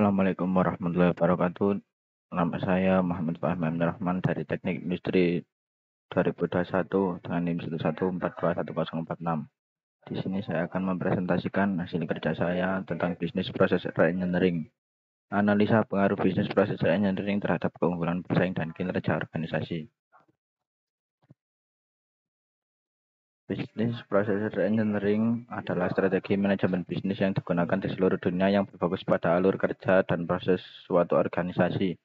Assalamualaikum warahmatullahi wabarakatuh. Nama saya Muhammad Fahmi Rahman dari Teknik Industri 2021 dengan NIM 1142146. Di sini saya akan mempresentasikan hasil kerja saya tentang bisnis proses reengineering. Analisa pengaruh bisnis proses reengineering terhadap keunggulan bersaing dan kinerja organisasi. Bisnis proses reengineering adalah strategi manajemen bisnis yang digunakan di seluruh dunia yang berfokus pada alur kerja dan proses suatu organisasi.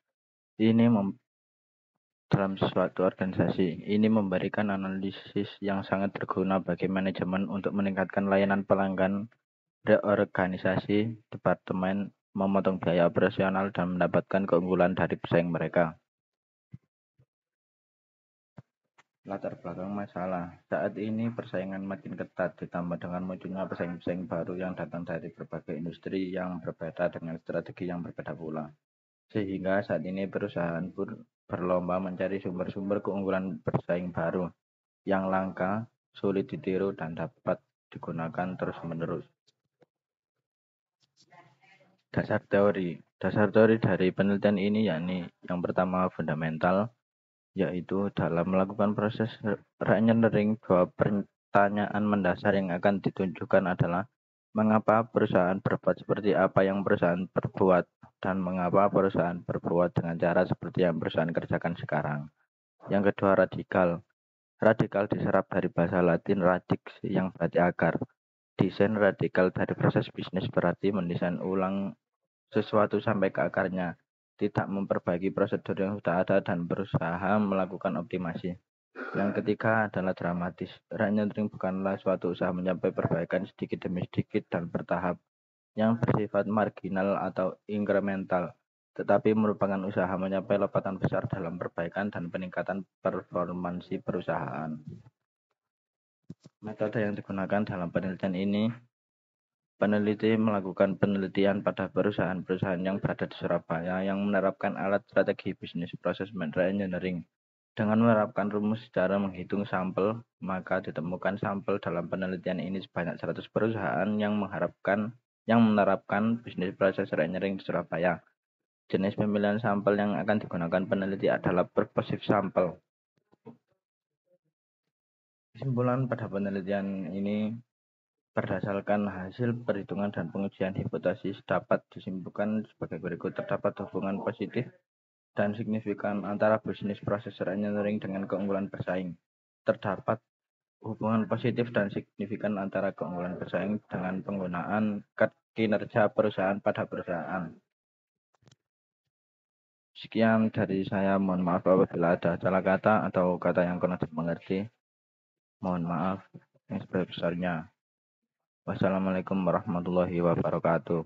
Dalam suatu organisasi, ini memberikan analisis yang sangat berguna bagi manajemen untuk meningkatkan layanan pelanggan, reorganisasi, departemen, memotong biaya operasional, dan mendapatkan keunggulan dari pesaing mereka. Latar belakang masalah. Saat ini persaingan makin ketat ditambah dengan munculnya pesaing-pesaing baru yang datang dari berbagai industri yang berbeda dengan strategi yang berbeda pula. Sehingga saat ini perusahaan pun berlomba mencari sumber-sumber keunggulan bersaing baru yang langka, sulit ditiru, dan dapat digunakan terus-menerus. Dasar teori dari penelitian ini yakni yang pertama fundamental, yaitu dalam melakukan proses reengineering, dua pertanyaan mendasar yang akan ditunjukkan adalah mengapa perusahaan berbuat seperti apa yang perusahaan perbuat dan mengapa perusahaan berbuat dengan cara seperti yang perusahaan kerjakan sekarang. Yang kedua radikal. Radikal diserap dari bahasa Latin radix yang berarti akar. Desain radikal dari proses bisnis berarti mendesain ulang sesuatu sampai ke akarnya, tidak memperbaiki prosedur yang sudah ada dan berusaha melakukan optimasi. Yang ketiga adalah dramatis. Reengineering bukanlah suatu usaha mencapai perbaikan sedikit demi sedikit dan bertahap yang bersifat marginal atau incremental, tetapi merupakan usaha mencapai lompatan besar dalam perbaikan dan peningkatan performansi perusahaan. Metode yang digunakan dalam penelitian ini, peneliti melakukan penelitian pada perusahaan-perusahaan yang berada di Surabaya yang menerapkan alat strategi bisnis proses reengineering. Dengan menerapkan rumus cara menghitung sampel, maka ditemukan sampel dalam penelitian ini sebanyak 100 perusahaan yang menerapkan bisnis proses reengineering di Surabaya. Jenis pemilihan sampel yang akan digunakan peneliti adalah purposive sampel. Kesimpulan pada penelitian ini berdasarkan hasil perhitungan dan pengujian hipotesis dapat disimpulkan sebagai berikut. Terdapat hubungan positif dan signifikan antara bisnis proses reengineering dengan keunggulan bersaing. Terdapat hubungan positif dan signifikan antara keunggulan bersaing dengan penggunaan kinerja perusahaan pada perusahaan. Sekian dari saya, mohon maaf apabila ada salah kata atau kata yang kurang dimengerti. Mohon maaf yang sebesar-besarnya. Wassalamualaikum warahmatullahi wabarakatuh.